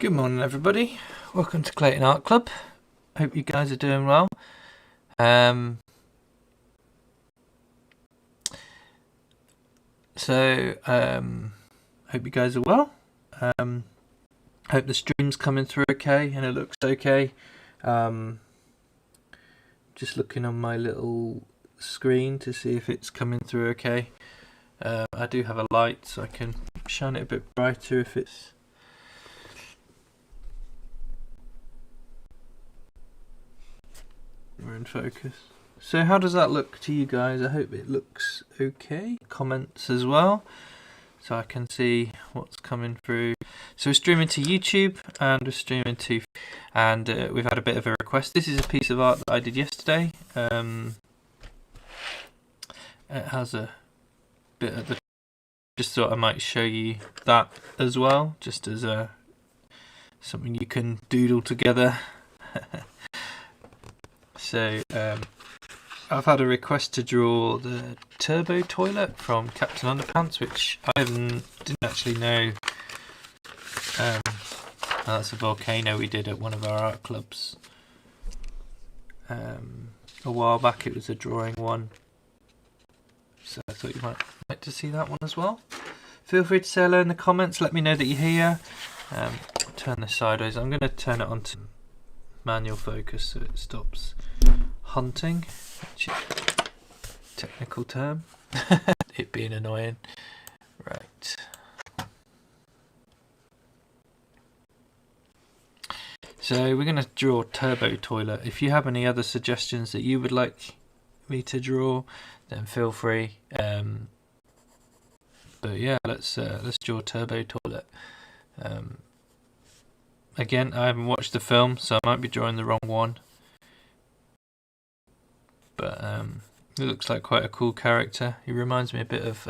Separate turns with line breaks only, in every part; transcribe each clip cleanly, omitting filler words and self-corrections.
Good morning, everybody. Welcome to Clayton Art Club. Hope you guys are doing well. Hope you guys are well. Hope the stream's coming through okay and it looks okay. Just looking on my little screen to see if it's coming through okay. I do have a light, so I can shine it a bit brighter if it's... We're in focus. So how does that look to you guys? I hope it looks okay. Comments as well, so I can see what's coming through. So we're streaming to YouTube and we're streaming to... And we've had a bit of a request. This is a piece of art that I did yesterday. It has a bit at the... Just thought I might show you that as well, just as a something you can doodle together. So I've had a request to draw the turbo toilet from Captain Underpants, which I didn't actually know. That's a volcano we did at one of our art clubs a while back. It was a drawing one, so I thought you might like to see that one as well. Feel free to say hello in the comments. Let me know that you're here. Turn this sideways. I'm going to turn it on to manual focus so it stops hunting, which is a technical term. It being annoying. Right. So we're going to draw turbo toilet. If you have any other suggestions that you would like me to draw, then feel free. But yeah, let's draw turbo toilet. Again, I haven't watched the film, so I might be drawing the wrong one. But it looks like quite a cool character. He reminds me a bit of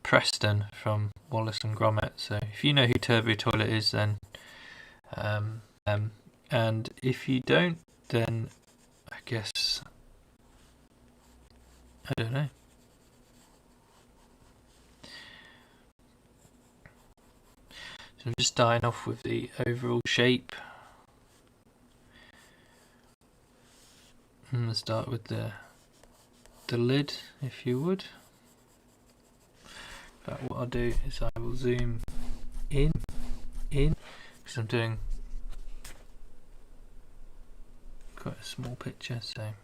Preston from Wallace and Gromit. So if you know who Turbo Toilet is, then and if you don't, then I guess I don't know. So I'm just starting off with the overall shape. I'm going to start with the lid, if you would. But what I'll do is I will zoom in, because I'm doing quite a small picture, so.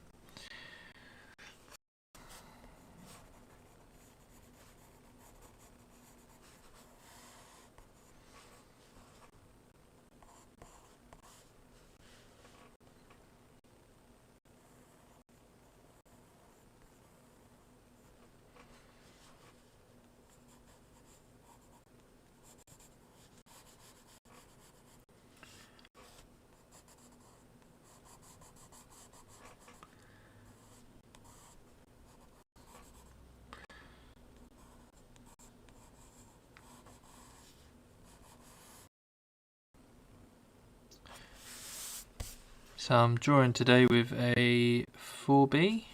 So I'm drawing today with a 4B.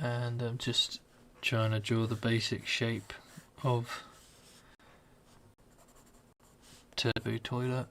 And I'm just trying to draw the basic shape of turbo toilet.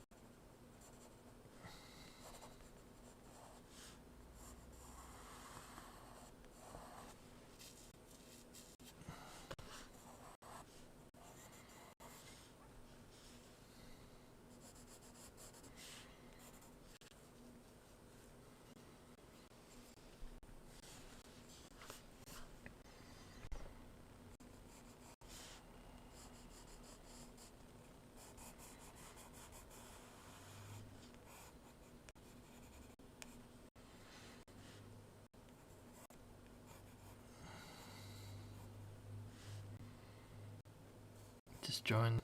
Just drawing.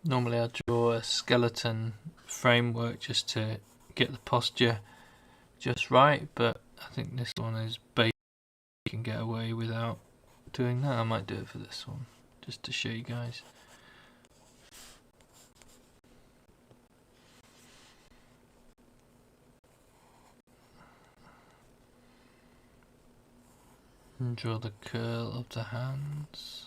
Normally I draw a skeleton framework just to get the posture, just right, but I think this one is basic. You can get away without doing that. I might do it for this one, just to show you guys. And draw the curl of the hands.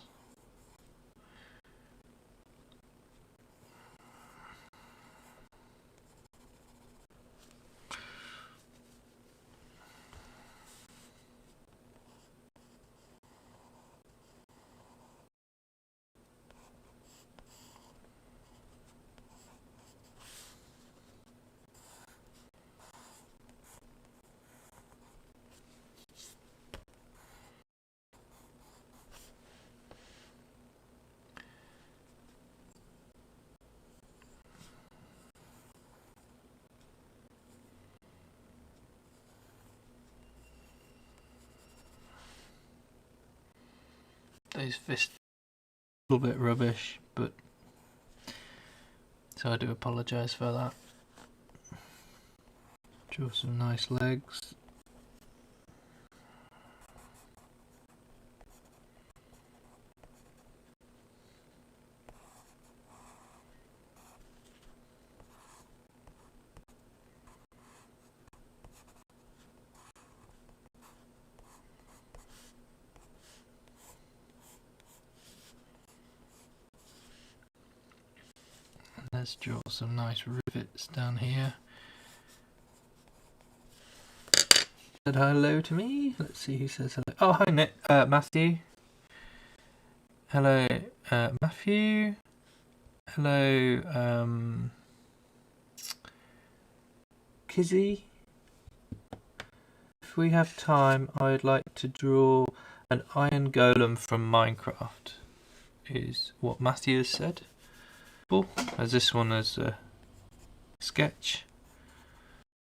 Those fists a little bit rubbish, but so I do apologise for that. Draw some nice legs. Let's draw some nice rivets down here. Said hello to me. Let's see who says hello. Oh, hi Nick. Matthew. Hello, Matthew. Hello, Kizzy. If we have time, I'd like to draw an iron golem from Minecraft, is what Matthew has said. As this one is a sketch,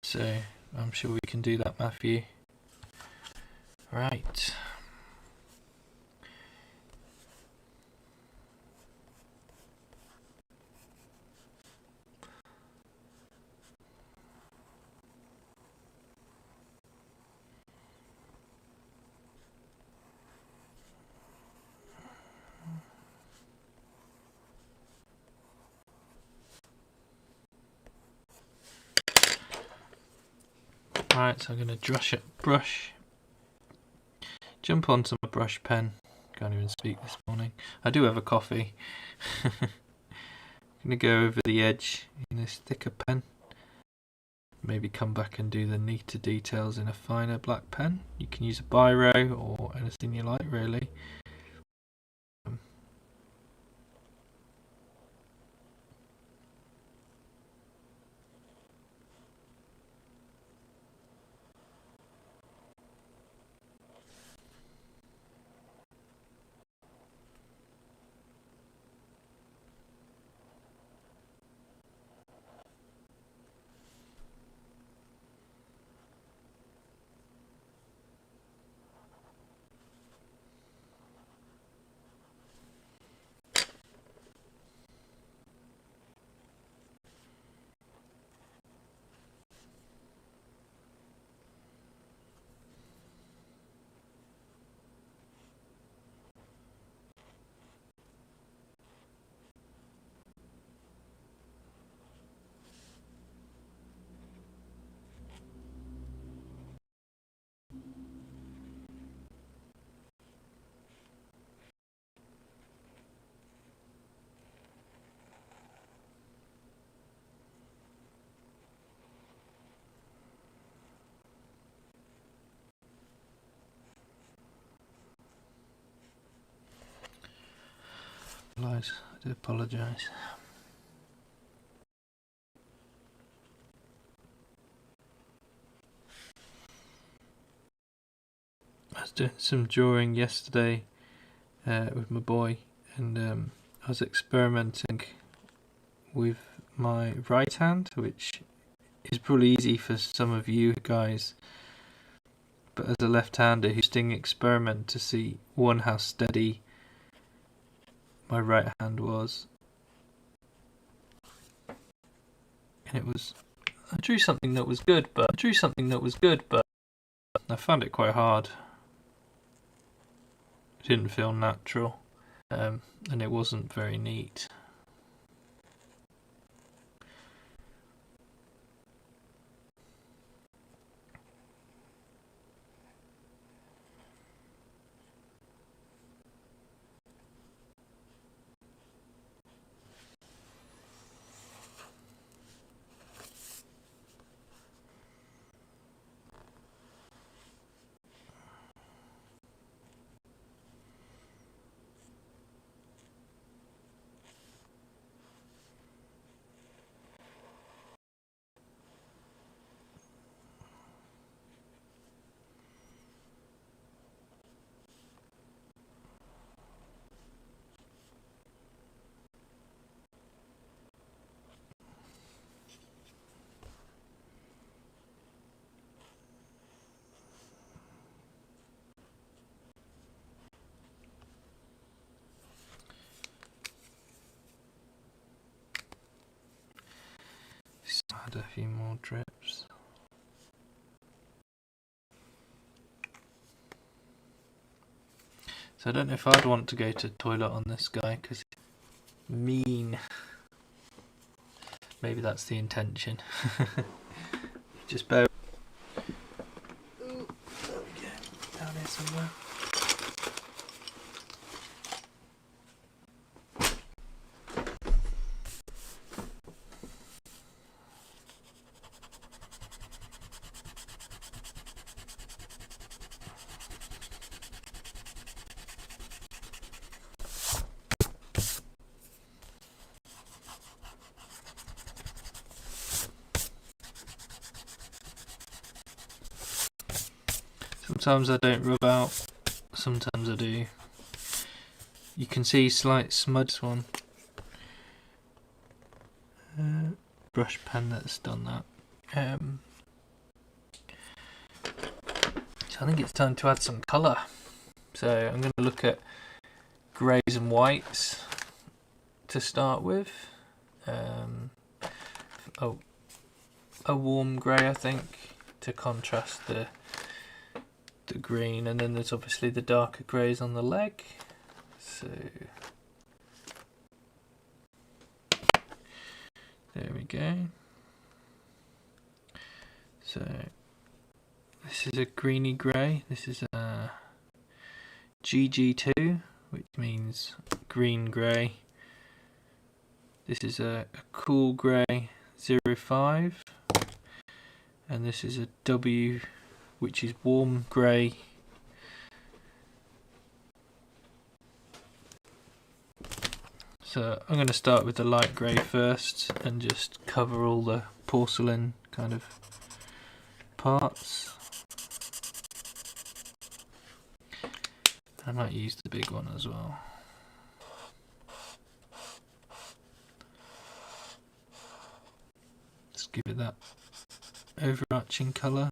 so I'm sure we can do that, Matthew. Right. Right, so I'm going to jump onto my brush pen. Can't even speak this morning. I do have a coffee. I'm going to go over the edge in this thicker pen. Maybe come back and do the neater details in a finer black pen. You can use a biro or anything you like, really. I do apologise. I was doing some drawing yesterday with my boy, and I was experimenting with my right hand, which is probably easy for some of you guys, but as a left-hander who's doing an experiment to see, one, how steady my right hand was, and it was I drew something that was good, but I found it quite hard. It didn't feel natural, and it wasn't very neat. Add a few more drips. So I don't know if I'd want to go to the toilet on this guy because he's mean. Maybe that's the intention. Just bear. Ooh, there we go. Down here somewhere. Sometimes I don't rub out, sometimes I do. You can see slight smudge one. Brush pen that's done that. So I think it's time to add some colour. So I'm going to look at greys and whites to start with. A warm grey, I think, to contrast the green, and then there's obviously the darker greys on the leg. So there we go. So this is a greeny grey. This is a GG2, which means green grey. This is a cool grey 05, and this is a W, which is warm grey. So I'm going to start with the light grey first and just cover all the porcelain kind of parts. I might use the big one as well. Just give it that overarching colour.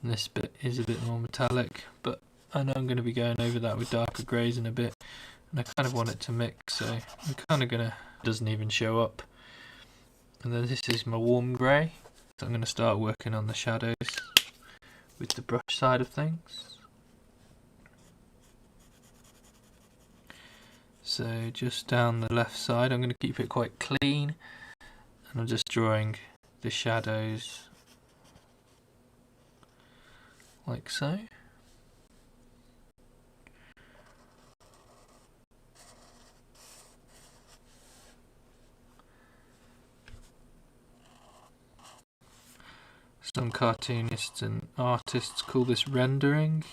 And this bit is a bit more metallic, but I know I'm going to be going over that with darker greys in a bit, and I kind of want it to mix, so I'm kind of going to, doesn't even show up. And then this is my warm grey, so I'm going to start working on the shadows with the brush side of things. So just down the left side, I'm going to keep it quite clean, and I'm just drawing the shadows like so. Some cartoonists and artists call this rendering.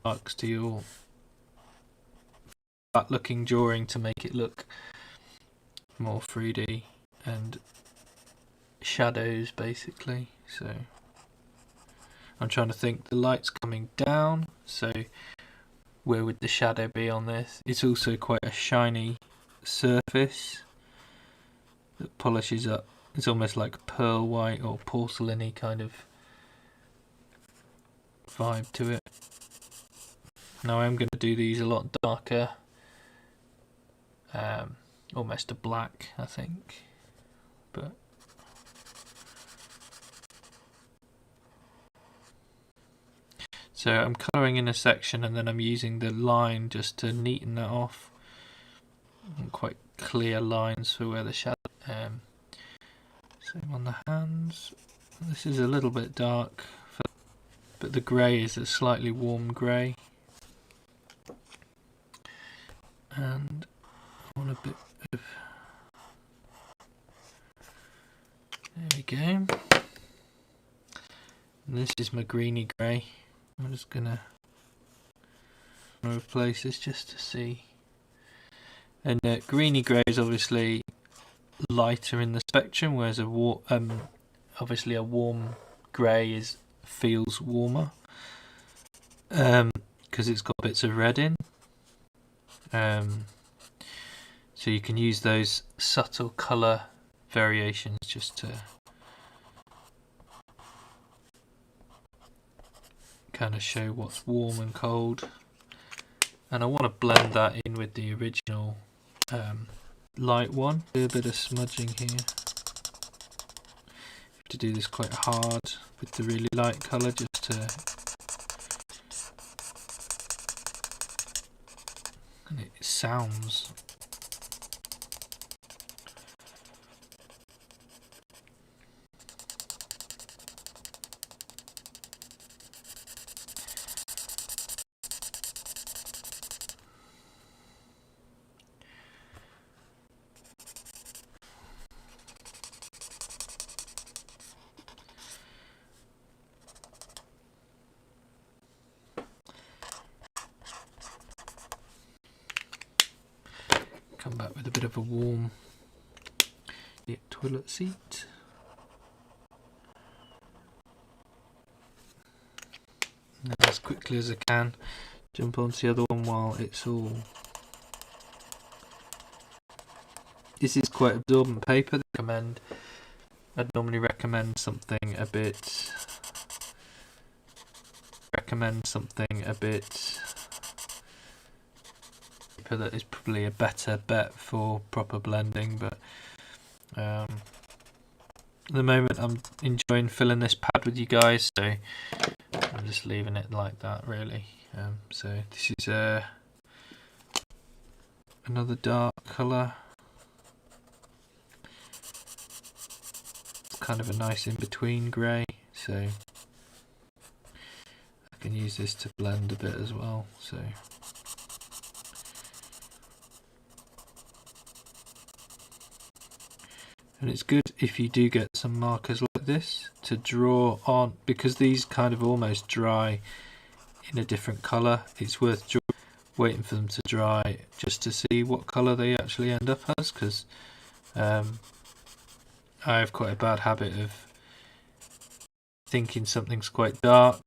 Marks to your flat looking drawing to make it look more 3D and shadows basically. So I'm trying to think, the light's coming down, so where would the shadow be on this? It's also quite a shiny surface, that polishes up. It's almost like pearl white or porcelainy kind of vibe to it. Now I'm going to do these a lot darker, almost a black, I think. But so I'm colouring in a section and then I'm using the line just to neaten that off. And quite clear lines for where the shadow. Same on the hands. This is a little bit dark, but the grey is a slightly warm grey. And I want a bit of... There we go. And this is my greeny grey. I'm just gonna replace this just to see. And greeny grey is obviously lighter in the spectrum, whereas obviously a warm grey feels warmer because it's got bits of red in. So you can use those subtle colour variations just to kind of show what's warm and cold. And I want to blend that in with the original light one. Do a bit of smudging here. To do this quite hard with the really light colour, just to... And it sounds... Come back with a bit of a warm toilet seat. And then as quickly as I can, jump onto the other one while it's all... This is quite absorbent paper. I'd normally recommend something a bit... that is probably a better bet for proper blending, but at the moment I'm enjoying filling this pad with you guys, so I'm just leaving it like that really. So this is another dark colour. It's kind of a nice in-between grey, so I can use this to blend a bit as well. So and it's good if you do get some markers like this to draw on, because these kind of almost dry in a different colour. It's worth waiting for them to dry just to see what colour they actually end up as, because I have quite a bad habit of thinking something's quite dark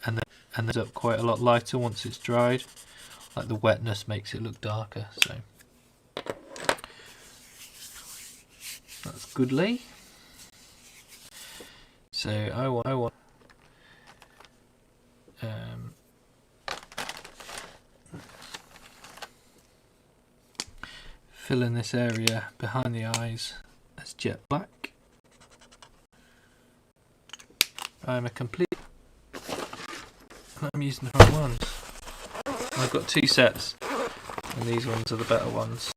and then ends up quite a lot lighter once it's dried. Like the wetness makes it look darker, so that's goodly. So I want fill in this area behind the eyes as jet black. I'm using the wrong ones. I've got two sets and these ones are the better ones.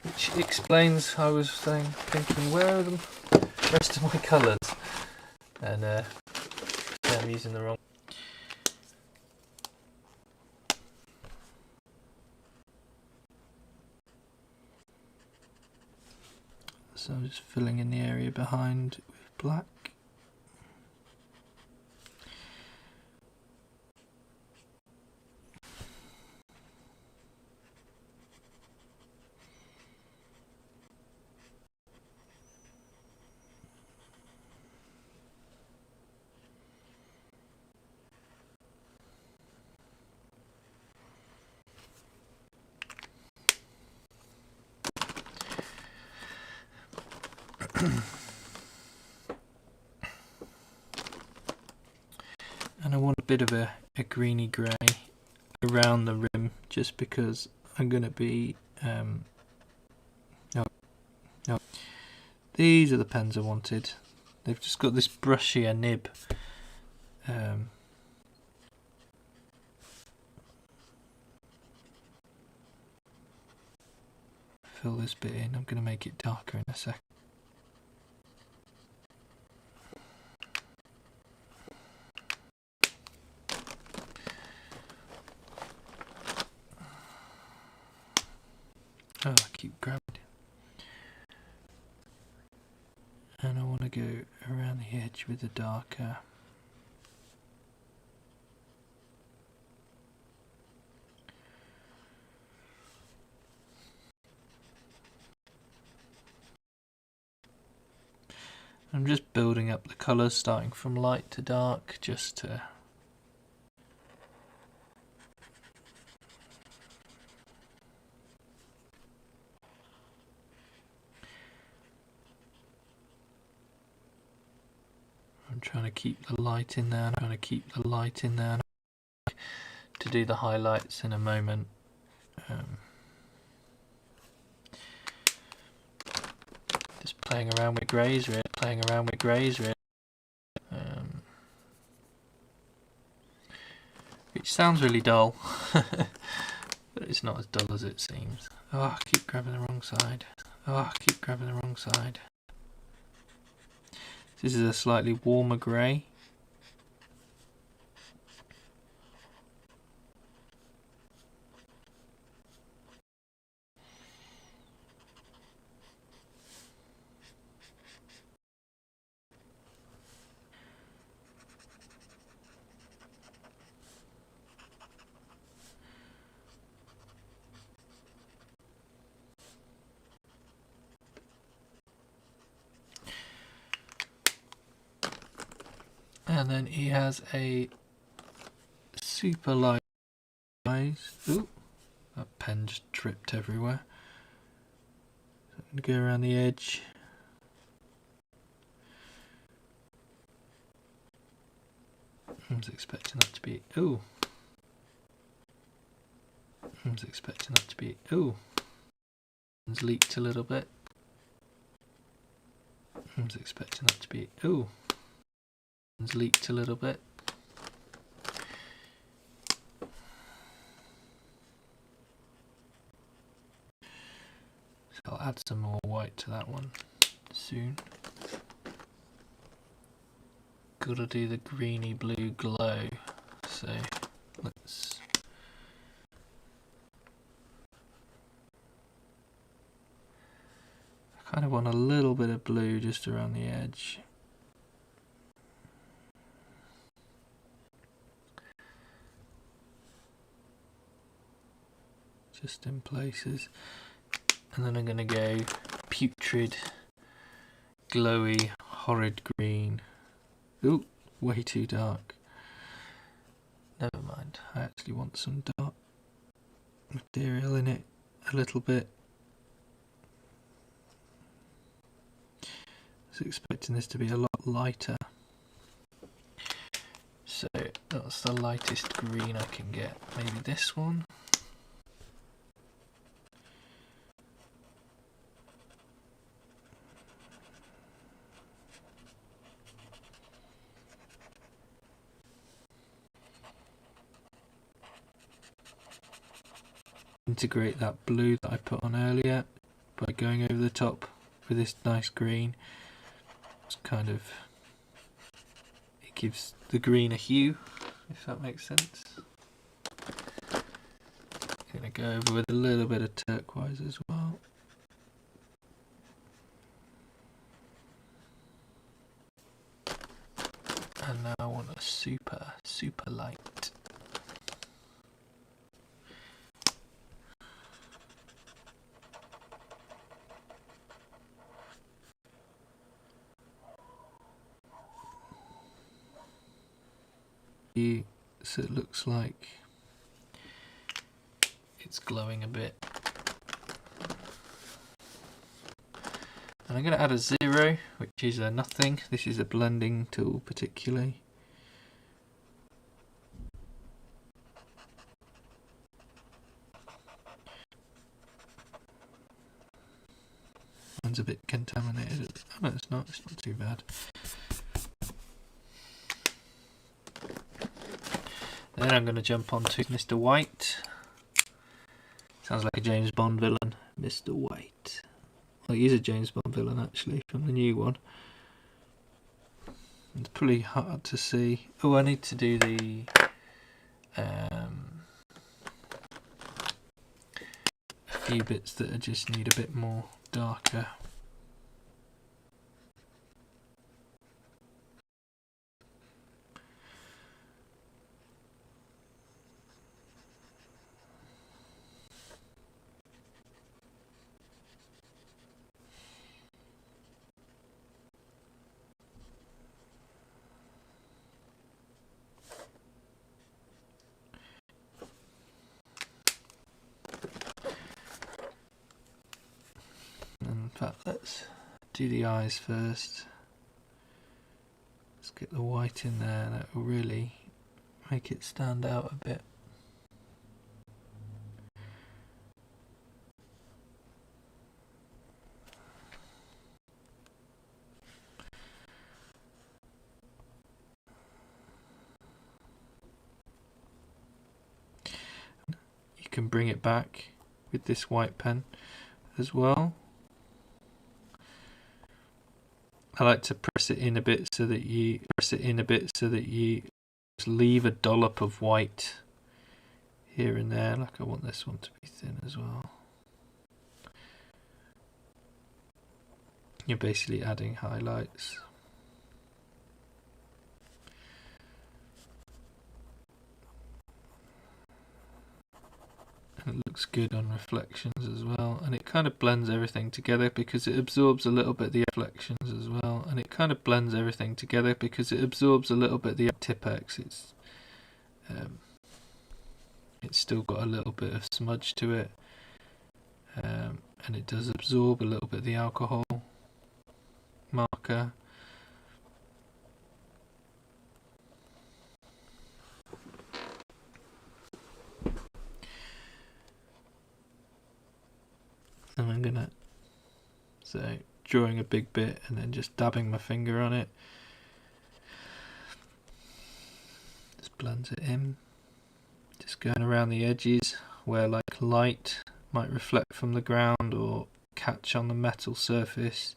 Which explains, I was thinking, where are the rest of my colours? And yeah, I'm using the wrong. So I'm just filling in the area behind with black. And I want a bit of a greeny grey around the rim, just because I'm going to be no, these are the pens I wanted. They've just got this brushier nib. Fill this bit in. I'm going to make it darker in a sec. Oh, I keep grabbing it. And I want to go around the edge with the darker. I'm just building up the colours, starting from light to dark, just to I'm trying to keep the light in there, to do the highlights in a moment. Just playing around with greys, really. Which sounds really dull, but it's not as dull as it seems. Oh, I keep grabbing the wrong side. This is a slightly warmer grey. And then he has a super light eyes. Ooh, that pen just dripped everywhere. So I'm going to go around the edge. I was expecting that to be... Ooh. It's leaked a little bit. It's leaked a little bit. So I'll add some more white to that one soon. Gotta do the greeny blue glow. So let's... I kind of want a little bit of blue just around the edge. Just in places. And then I'm going to go putrid, glowy, horrid green. Ooh, way too dark. Never mind, I actually want some dark material in it a little bit. I was expecting this to be a lot lighter. So that's the lightest green I can get. Maybe this one. Integrate that blue that I put on earlier by going over the top with this nice green. It's kind of, it gives the green a hue, if that makes sense. I'm going to go over with a little bit of turquoise as well. And now I want a super light. So it looks like it's glowing a bit. And I'm going to add a 0, which is a nothing. This is a blending tool particularly. Mine's a bit contaminated. Oh no, it's not too bad. Then I'm going to jump on to Mr. White. Sounds like a James Bond villain, Mr. White. Well, he is a James Bond villain actually, from the new one. It's pretty hard to see. Oh, I need to do the a few bits that just need a bit more darker. In fact, let's do the eyes first. Let's get the white in there. That will really make it stand out a bit. You can bring it back with this white pen as well. I like to press it in a bit so that you just leave a dollop of white here and there. Like I want this one to be thin as well. You're basically adding highlights. And it looks good on reflections as well, and it kind of blends everything together because it absorbs a little bit the reflections as well, and it kind of blends everything together because it absorbs a little bit the Tipex. It's still got a little bit of smudge to it, and it does absorb a little bit of the alcohol marker. And I'm gonna, so drawing a big bit and then just dabbing my finger on it. Just blends it in. Just going around the edges where like light might reflect from the ground or catch on the metal surface.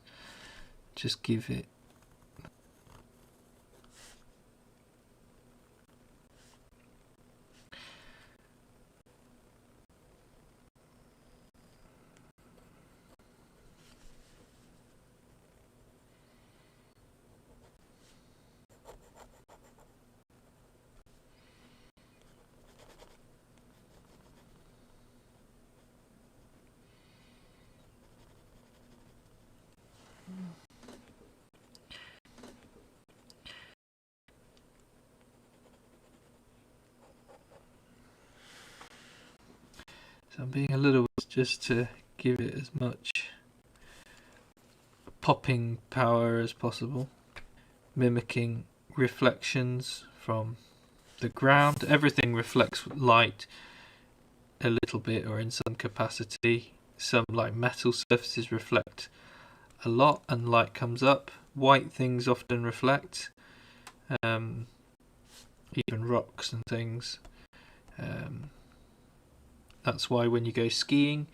Just give it So I'm being a little just to give it as much popping power as possible, mimicking reflections from the ground. Everything reflects light a little bit or in some capacity. Some like metal surfaces reflect a lot and light comes up. White things often reflect, even rocks and things. That's why when you go skiing,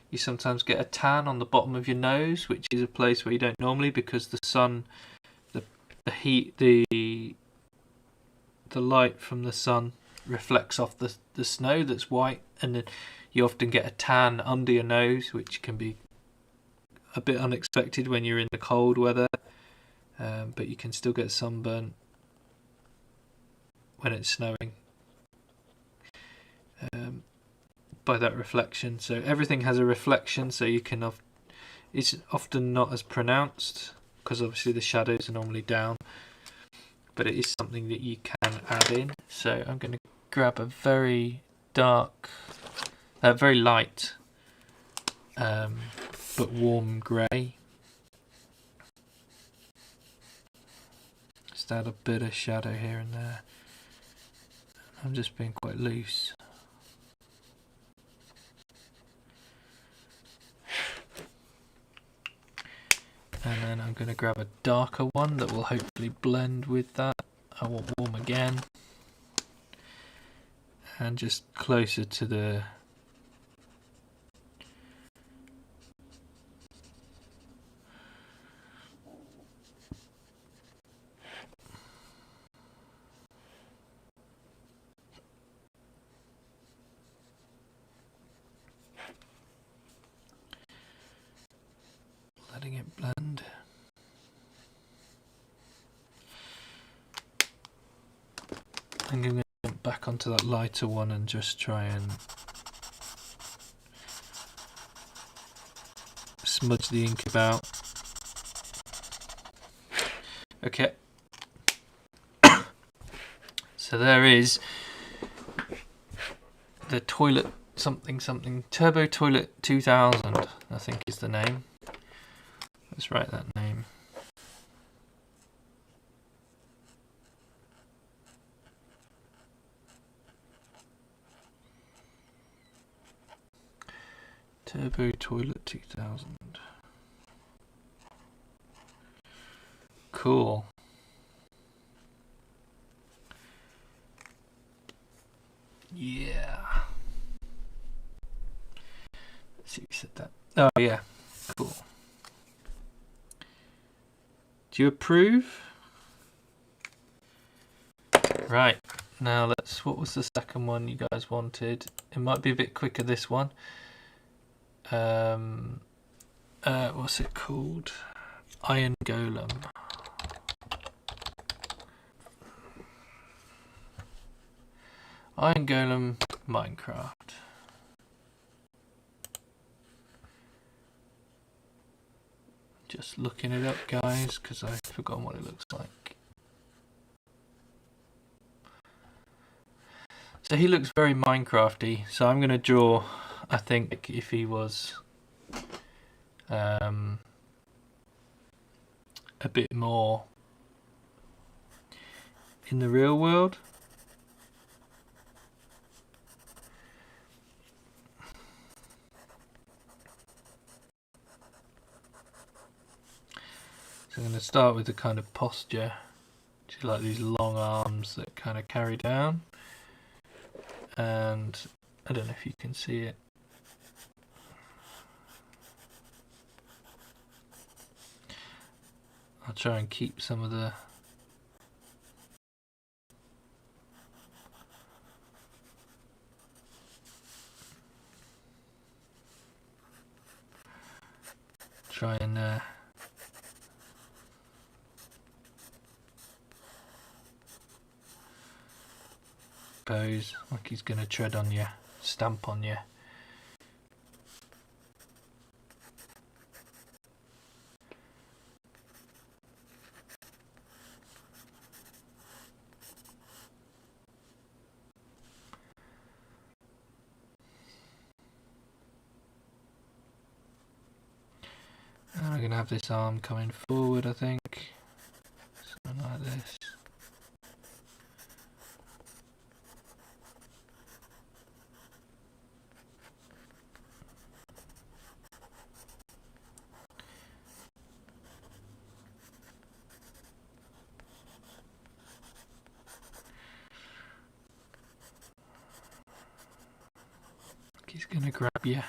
you sometimes get a tan on the bottom of your nose, which is a place where you don't normally, because the sun, the heat, the light from the sun reflects off the snow that's white, and then you often get a tan under your nose, which can be a bit unexpected when you're in the cold weather, but you can still get sunburn when it's snowing. By that reflection. So everything has a reflection, so you can it's often not as pronounced because obviously the shadows are normally down, but it is something that you can add in. So I'm going to grab a very dark, very light but warm grey, just add a bit of shadow here and there. I'm just being quite loose. And then I'm going to grab a darker one that will hopefully blend with that. I want warm again. And just closer to the letting it blend. I'm going to go back onto that lighter one and just try and smudge the ink about. Okay. So there is the toilet something Turbo Toilet 2000, I think is the name. Let's write that name. Turbo Toilet 2000. Cool. Yeah. Let's see who said that. Oh yeah. Cool. Do you approve? Right. Now let's, what was the second one you guys wanted? It might be a bit quicker, this one. What's it called? Iron Golem. Iron Golem Minecraft. Just looking it up, guys, because I've forgotten what it looks like. So he looks very Minecrafty. So I'm going to draw, I think, if he was a bit more in the real world. So I'm going to start with the kind of posture, which is like these long arms that kind of carry down. And I don't know if you can see it. I'll try and keep some of the pose like he's going to tread on you, stamp on you. And I'm going to have this arm coming forward, I think. Something like this. He's going to grab you.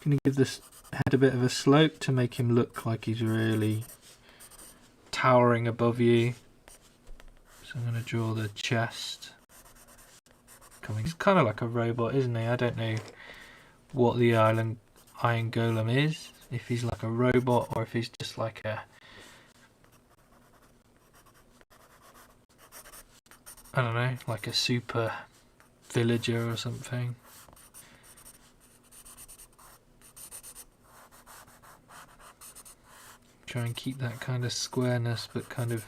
Going to give this head a bit of a slope to make him look like he's really towering above you. So I'm going to draw the chest. He's kind of like a robot, isn't he? I don't know what the Iron Golem is. If he's like a robot or if he's just like a... I don't know, like a super villager or something. Try and keep that kind of squareness, but kind of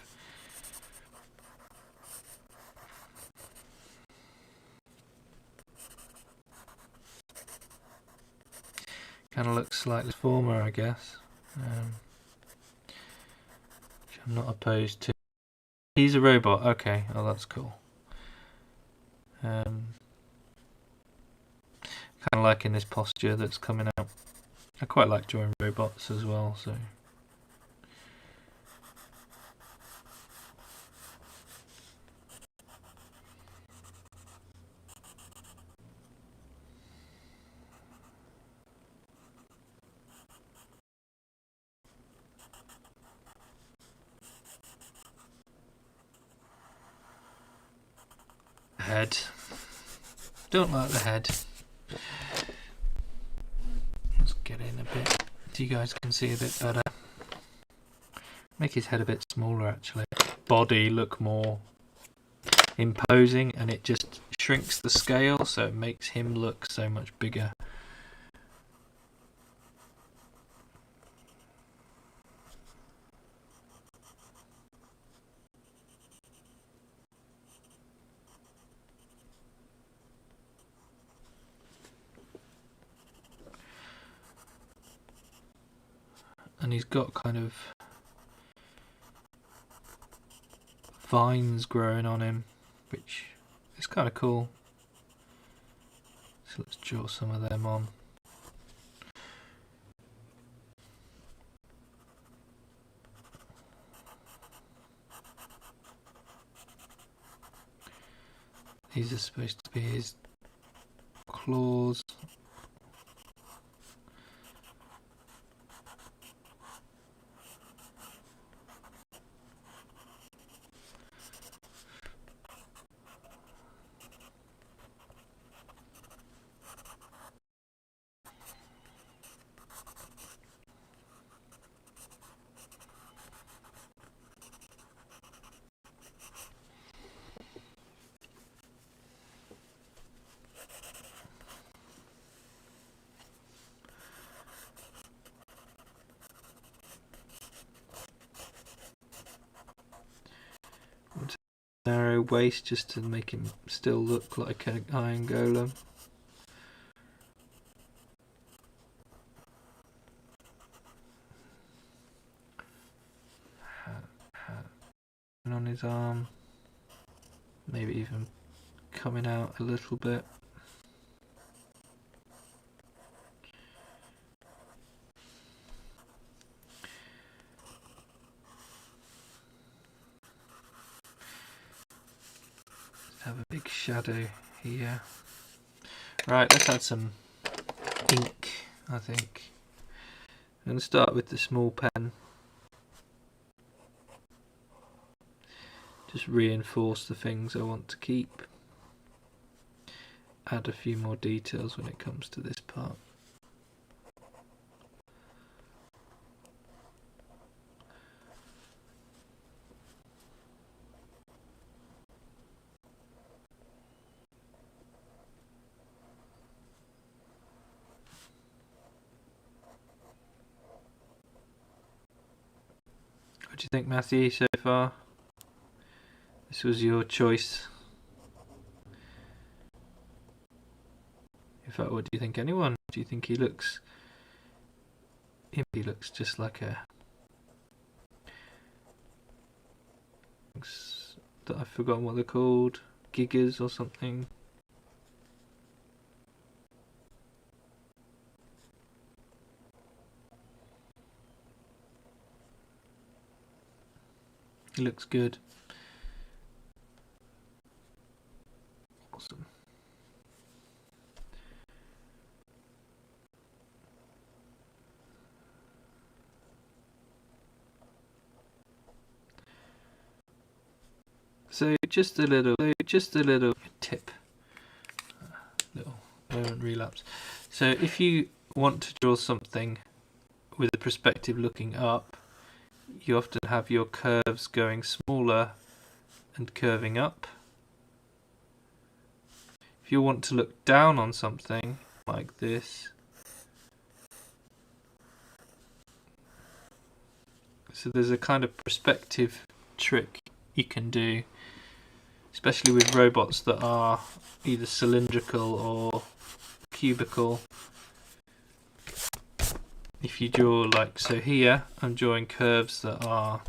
Kind of looks slightly former, I guess. Which I'm not opposed to. He's a robot. Okay, oh that's cool. Kind of liking this posture that's coming out. I quite like drawing robots as well, so. Head. Don't like the head. Let's get in a bit so you guys can see a bit better. Make his head a bit smaller actually. Body look more imposing, and it just shrinks the scale, so it makes him look so much bigger. And he's got kind of vines growing on him, which is kind of cool. So let's draw some of them on. These are supposed to be his claws. Narrow waist just to make him still look like an iron golem. And on his arm, maybe even coming out a little bit. Have a big shadow here. Right, let's add some ink, I think. I'm going to start with the small pen. Just reinforce the things I want to keep. Add a few more details when it comes to this part. What do you think, Matthew, so far? This was your choice. In fact, what do you think, anyone? Do you think he looks... He looks just like a... I've forgotten what they're called. Gigas or something. He looks good. Awesome. So just a little tip, little moment relapse. So if you want to draw something with the perspective looking up, you often have your curves going smaller and curving up. If you want to look down on something like this, so there's a kind of perspective trick you can do, especially with robots that are either cylindrical or cubical. if you draw like so here, I'm drawing curves that are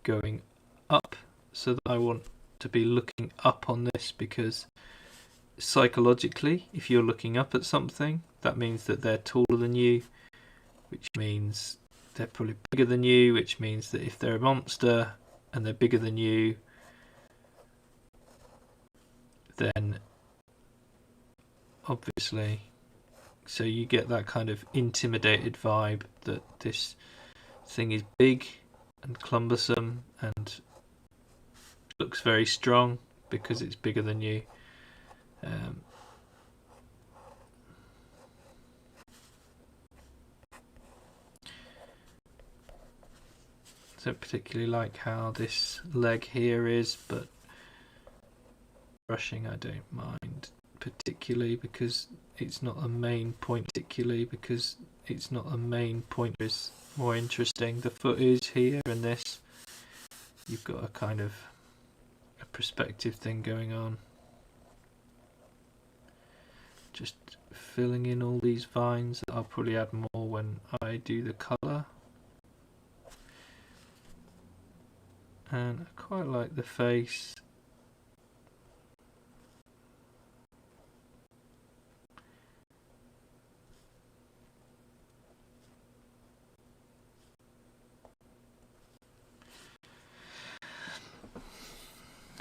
going up, so that I want to be looking up on this, because psychologically, if you're looking up at something, that means that they're taller than you, which means they're probably bigger than you, which means that if they're a monster and they're bigger than you, then obviously, so you get that kind of intimidated vibe that this thing is big and cumbersome and looks very strong because it's bigger than you. Don't particularly like how this leg here is, but brushing I don't mind particularly because it's not a main point. Is more interesting. The foot is here, and this, you've got a kind of a perspective thing going on. Just filling in all these vines. I'll probably add more when I do the colour. And I quite like the face.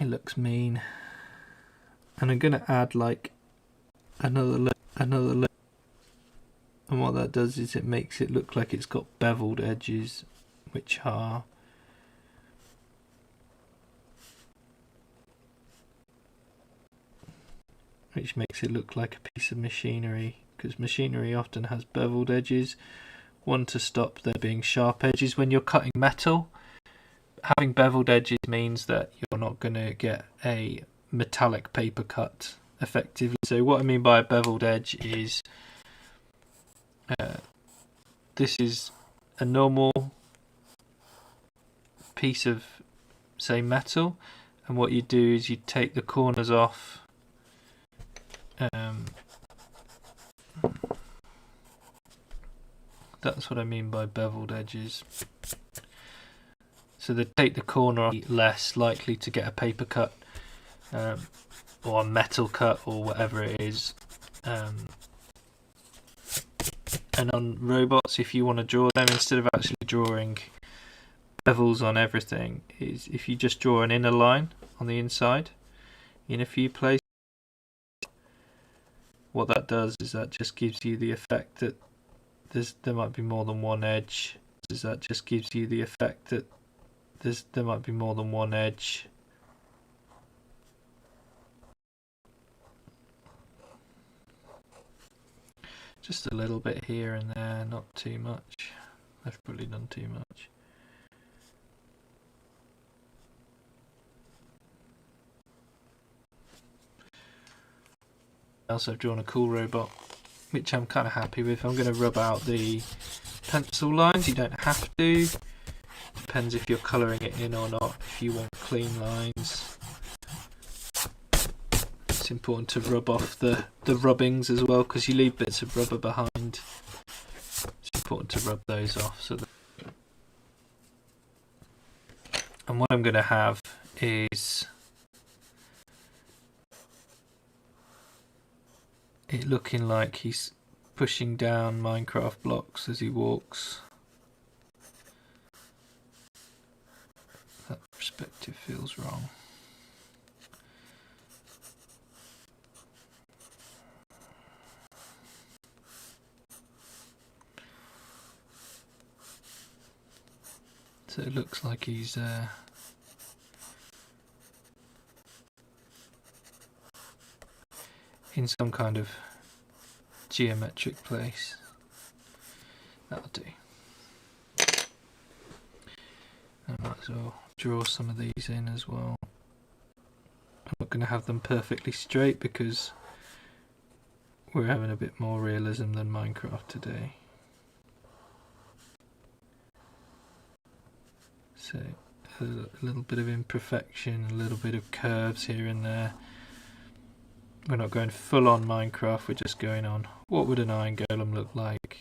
It looks mean. And I'm going to add like another layer. And what that does is it makes it look like it's got beveled edges, which makes it look like a piece of machinery, because machinery often has beveled edges. One, to stop there being sharp edges when you're cutting metal. Having beveled edges means that you're not going to get a metallic paper cut effectively. So what I mean by a beveled edge is this is a normal piece of, say, metal, and what you do is you take the corners off. That's what I mean by beveled edges. So they take the corner off, less likely to get a paper cut or a metal cut or whatever it is. And on robots, if you want to draw them, instead of actually drawing bevels on everything, is if you just draw an inner line on the inside in a few places, what that does is that just gives you the effect that there might be more than one edge. There might be more than one edge. Just a little bit here and there, not too much. I've probably done too much. Also, I've drawn a cool robot, which I'm kind of happy with. I'm going to rub out the pencil lines. You don't have to. Depends if you're colouring it in or not. If you want clean lines, it's important to rub off the rubbings as well, because you leave bits of rubber behind. It's important to rub those off. And what I'm going to have is it looking like he's pushing down Minecraft blocks as he walks. That perspective feels wrong. So it looks like he's in some kind of geometric place. That'll do. I might as well draw some of these in as well. I'm not going to have them perfectly straight because we're having a bit more realism than Minecraft today. So a little bit of imperfection, a little bit of curves here and there. We're not going full on Minecraft, we're just going on what would an iron golem look like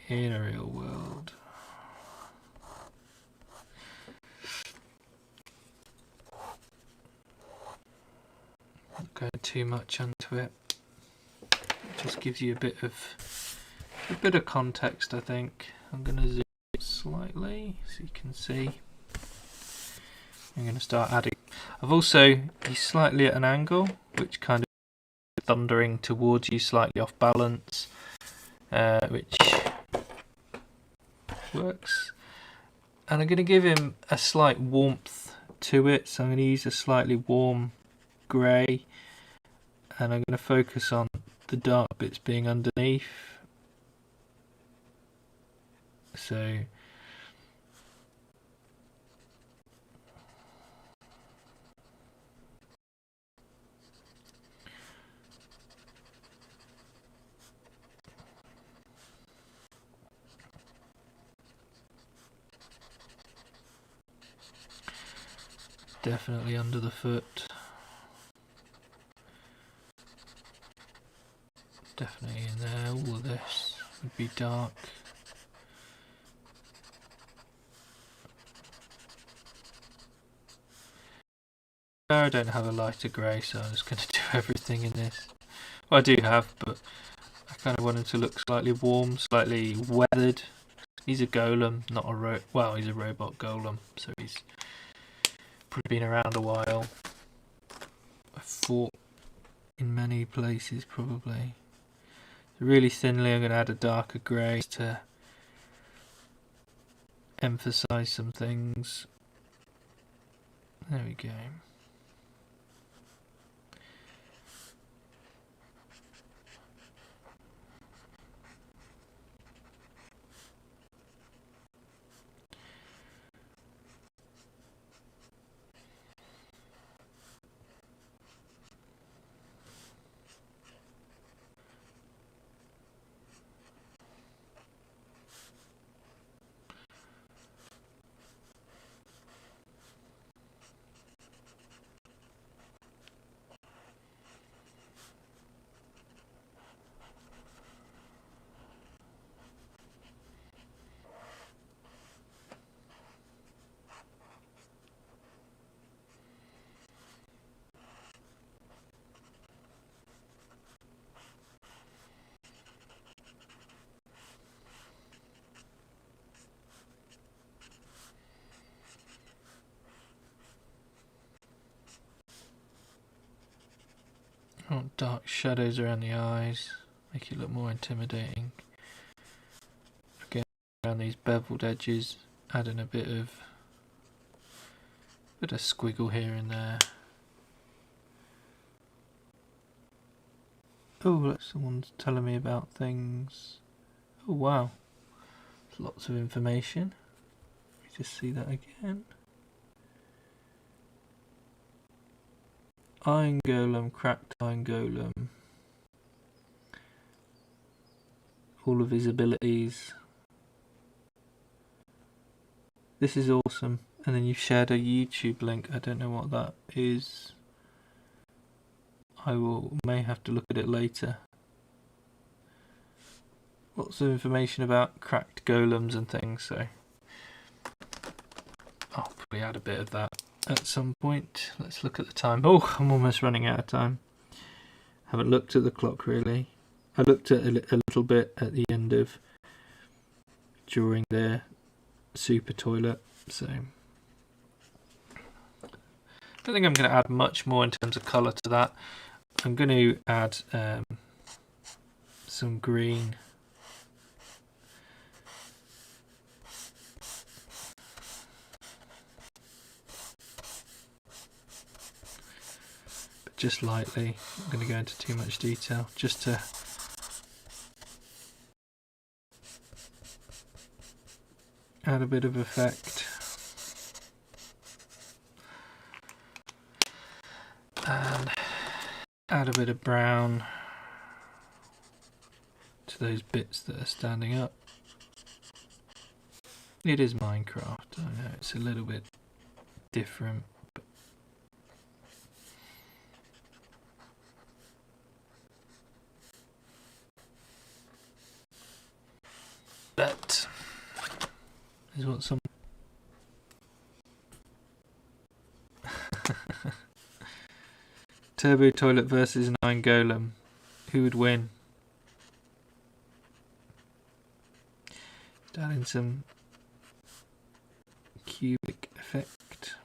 in a real world. Not going too much onto it. It just gives you a bit of context, I think. I'm going to zoom slightly so you can see. I'm going to start adding. I've also, he's slightly at an angle, which kind of thundering towards you, slightly off balance, which works. And I'm going to give him a slight warmth to it, so I'm going to use a slightly warm grey, and I'm going to focus on the dark bits being underneath. So definitely under the foot. Definitely in there. All of this would be dark. I don't have a lighter grey, so I'm just going to do everything in this. Well, I do have, but I kind of want him to look slightly warm, slightly weathered. He's a golem, not a well, he's a robot golem, so he's probably been around a while. I've fought in many places, probably. Really thinly, I'm going to add a darker grey to emphasise some things. There we go. I want dark shadows around the eyes, make it look more intimidating. Again, around these beveled edges, adding a bit of squiggle here and there. Oh, look, someone's telling me about things. Oh wow, there's lots of information. Let me just see that again. Iron golem, cracked iron golem. All of his abilities. This is awesome. And then you've shared a YouTube link. I don't know what that is. May have to look at it later. Lots of information about cracked golems and things, so I'll probably add a bit of that at some point. Let's look at the time. Oh, I'm almost running out of time. Haven't looked at the clock really. I looked at a little bit at the end of during the super toilet, so I don't think I'm going to add much more in terms of colour to that. I'm going to add some green. But just lightly. I'm going to go into too much detail just to add a bit of effect. And add a bit of brown to those bits that are standing up. It is Minecraft, I know it's a little bit different. But is what some. Turbo toilet versus 9 golem. Who would win? Down in some cubic effect.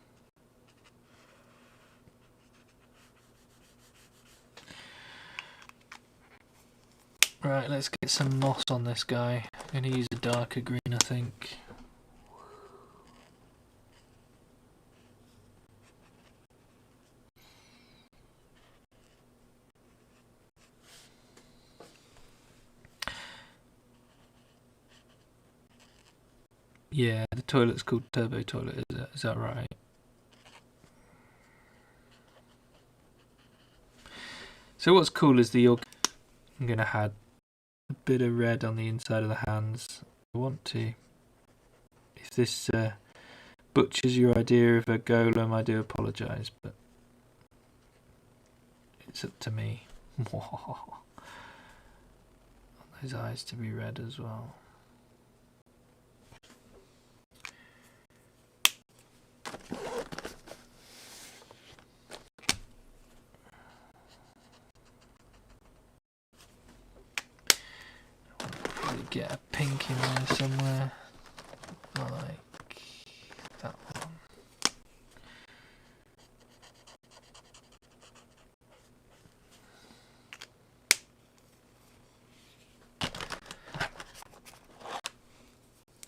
Right, let's get some moss on this guy. I'm going to use a darker green, I think. Yeah, the toilet's called turbo toilet, is that right? So what's cool is I'm going to add a bit of red on the inside of the hands. I want to. If this butchers your idea of a golem, I do apologise, but it's up to me. Want those eyes to be red as well. Probably get a pink in there somewhere, like that one.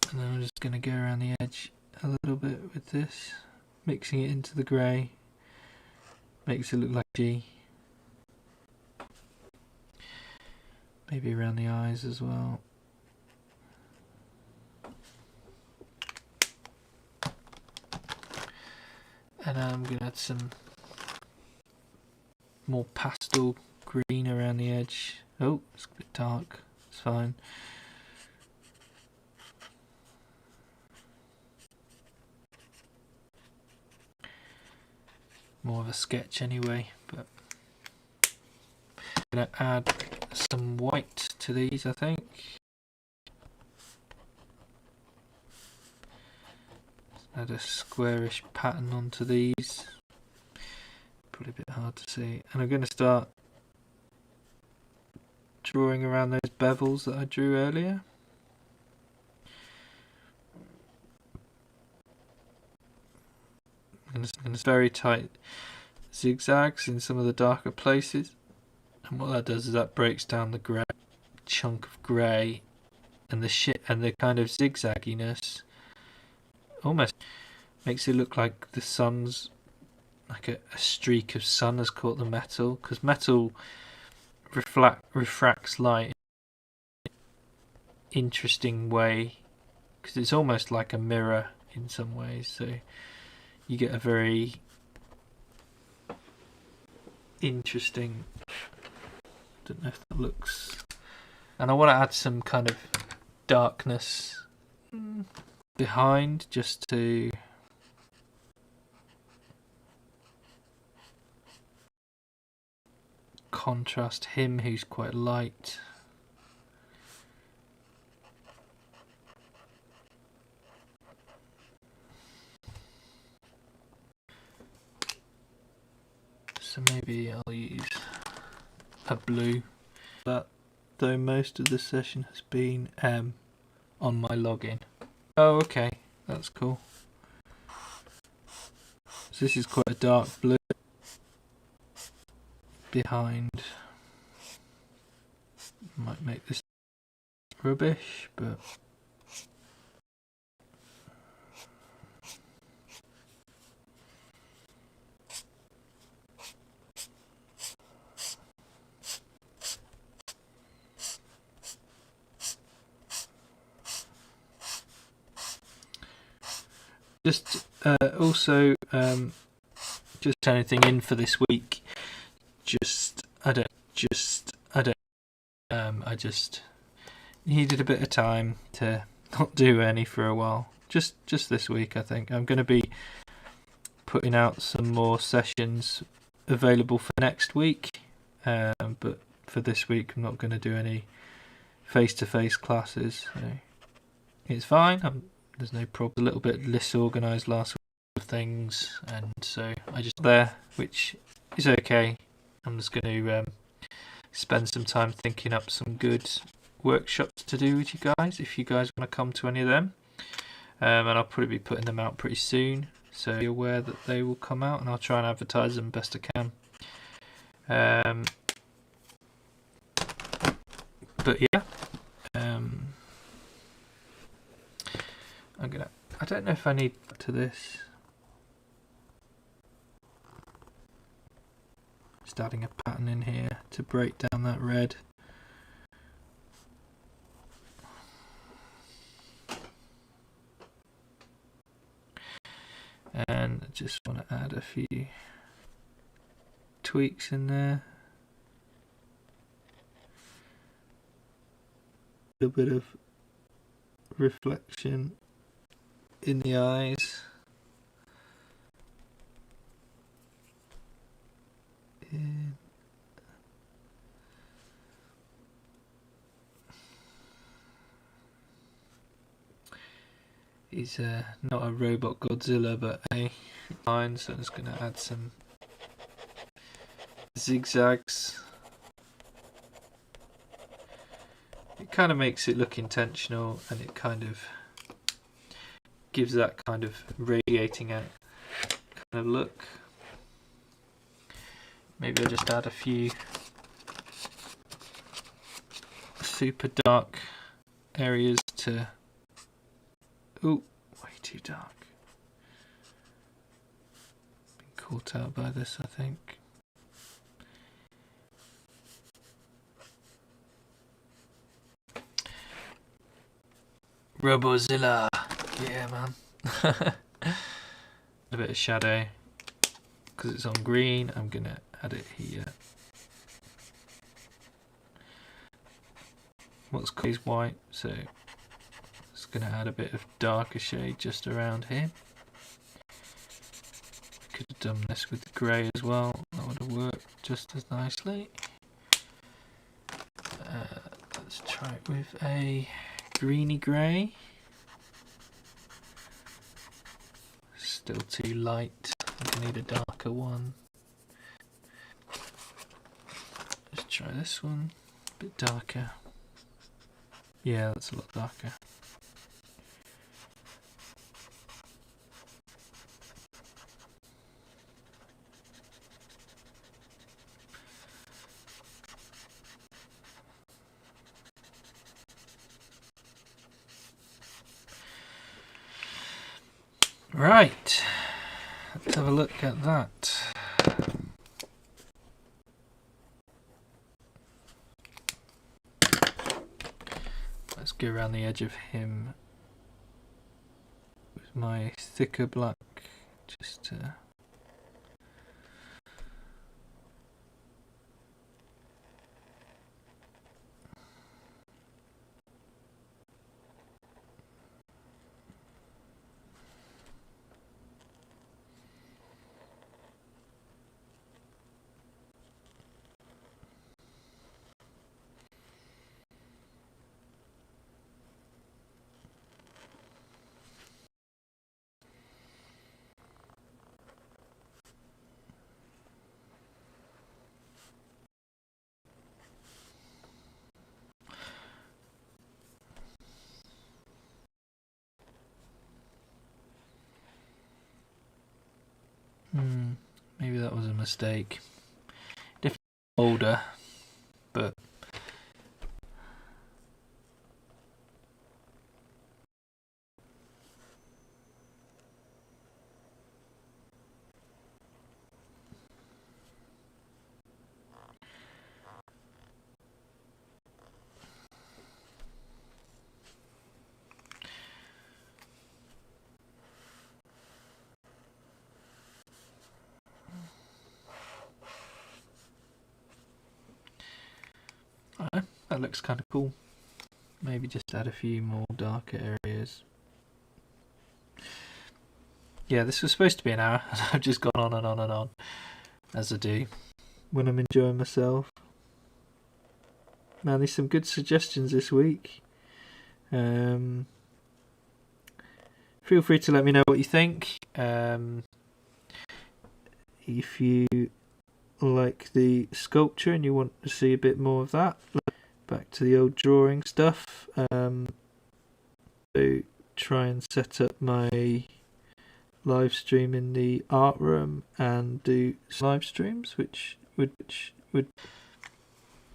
And then I'm just going to go around the edge a little bit with this, mixing it into the grey. Makes it look like G. Maybe around the eyes as well. And I'm going to add some more pastel green around the edge. Oh, it's a bit dark. It's fine. More of a sketch anyway, but I'm going to add some white to these, I think. Add a squarish pattern onto these. Probably a bit hard to see. And I'm going to start drawing around those bevels that I drew earlier. And it's very tight zigzags in some of the darker places. And what that does is that breaks down the grey chunk of grey and the kind of zigzagginess almost makes it look like the sun's like a streak of sun has caught the metal, because metal refracts light in an interesting way, because it's almost like a mirror in some ways, so you get a very interesting, don't know if that looks, and I want to add some kind of darkness behind just to contrast him, who's quite light. So maybe I'll use a blue. But though most of the session has been on my login. Oh, okay, that's cool. So this is quite a dark blue behind. Might make this rubbish, but just also just anything in for this week. I just needed a bit of time to not do any for a while. Just this week, I think I'm going to be putting out some more sessions available for next week. But for this week, I'm not going to do any face-to-face classes. So it's fine. there's no problem. A little bit disorganised last week of things, and so I just there, which is okay. I'm just going to spend some time thinking up some good workshops to do with you guys if you guys want to come to any of them, and I'll probably be putting them out pretty soon, so be aware that they will come out, and I'll try and advertise them best I can. But yeah, I don't know if I need to this. Just adding a pattern in here to break down that red. And I just want to add a few tweaks in there. A bit of reflection in the eyes. And he's not a robot Godzilla, but a line, so I'm just going to add some zigzags. It kind of makes it look intentional, and it kind of gives that kind of radiating out kind of look. Maybe I'll just add a few super dark areas to... Ooh, way too dark. Been caught out by this, I think. Robozilla, yeah, man. A bit of shadow because it's on green. I'm gonna add it here. What's cool is white, so it's gonna add a bit of darker shade just around here. Could have done this with the grey as well. That would have worked just as nicely. Let's try it with a greeny grey. Still too light. I need a darker one. Let's try this one. A bit darker. Yeah, that's a lot darker. Right, let's have a look at that. Let's go around the edge of him with my thicker black, just to... Maybe that was a mistake. Definitely older, but that looks kind of cool. Maybe just add a few more darker areas. Yeah, this was supposed to be an hour, and I've just gone on and on and on, as I do when I'm enjoying myself. Man, there's some good suggestions this week. feel free to let me know what you think. If you like the sculpture and you want to see a bit more of that, back to the old drawing stuff. So try and set up my live stream in the art room and do some live streams, which would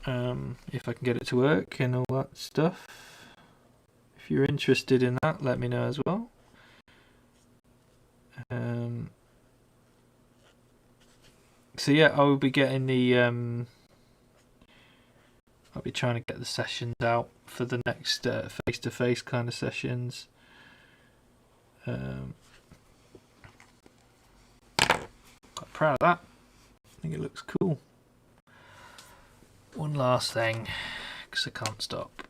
if I can get it to work and all that stuff. If you're interested in that, let me know as well. So yeah, I will be getting the I'll be trying to get the sessions out for the next face-to-face kind of sessions. Quite proud of that. I think it looks cool. One last thing, because I can't stop.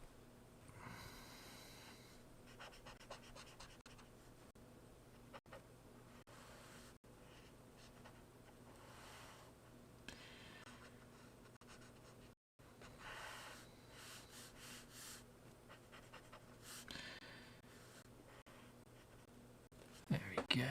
There we go.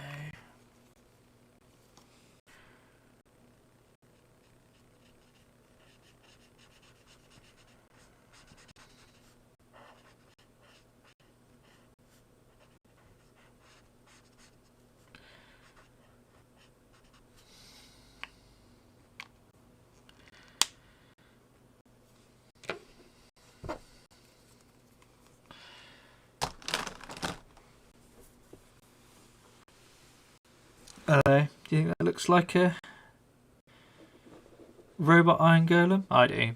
Hello, do you think that looks like a robot iron golem? I do.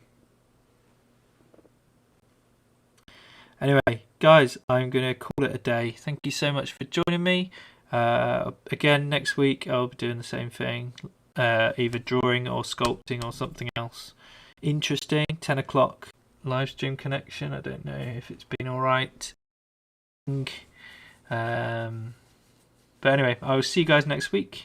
Anyway, guys, I'm going to call it a day. Thank you so much for joining me. Again, next week I'll be doing the same thing, either drawing or sculpting or something else interesting. 10 o'clock live stream connection. I don't know if it's been all right. But anyway, I will see you guys next week.